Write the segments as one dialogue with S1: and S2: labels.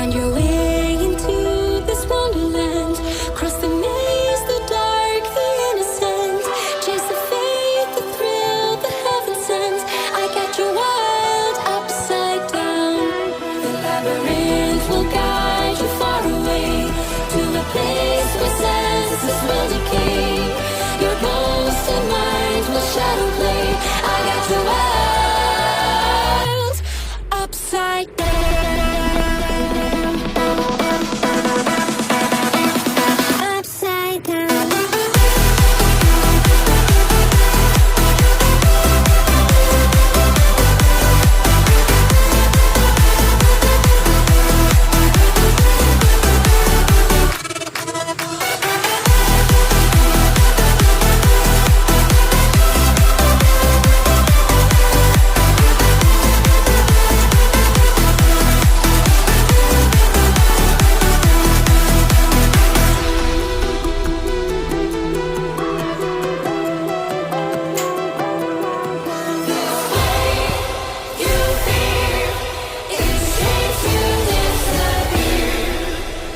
S1: Find your way into this wonderland. Cross the maze, the dark, the innocent. Chase the faith, the thrill, the heaven sent. I got your world upside down. The labyrinth will guide you far away to a place where senses will decay. Your ghost and mind will shadow play. I got your world upside down. Upside down.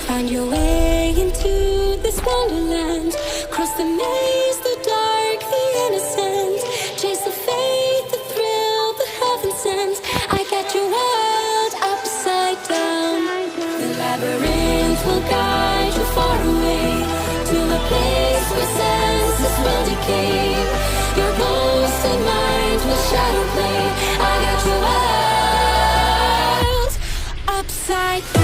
S1: Find your way into this wonderland. Cross the maze, the dark, the innocent. Chase the faith, the thrill, the heaven sent. I got your world upside down. The labyrinth will guide you far away to a place where senses will decay. Your ghost and mind will shadow play. I got your world upside down.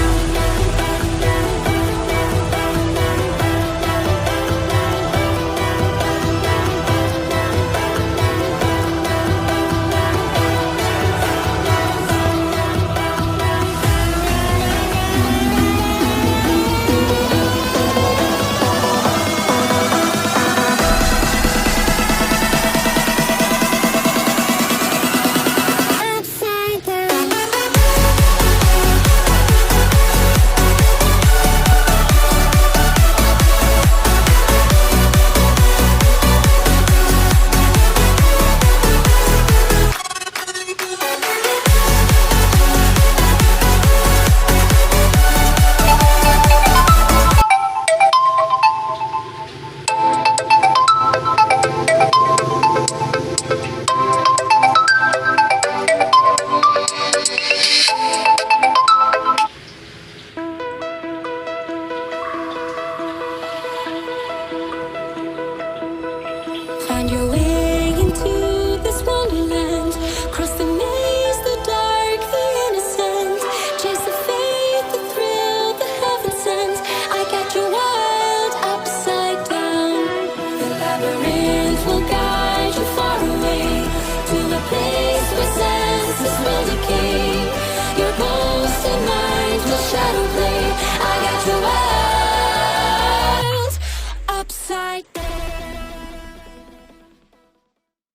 S1: Find your way into this wonderland. Cross the maze, the dark, the innocent. Chase the faith, the thrill, the heaven sent. I got your world upside down. The labyrinth will guide you far away to a place where senses will decay. Your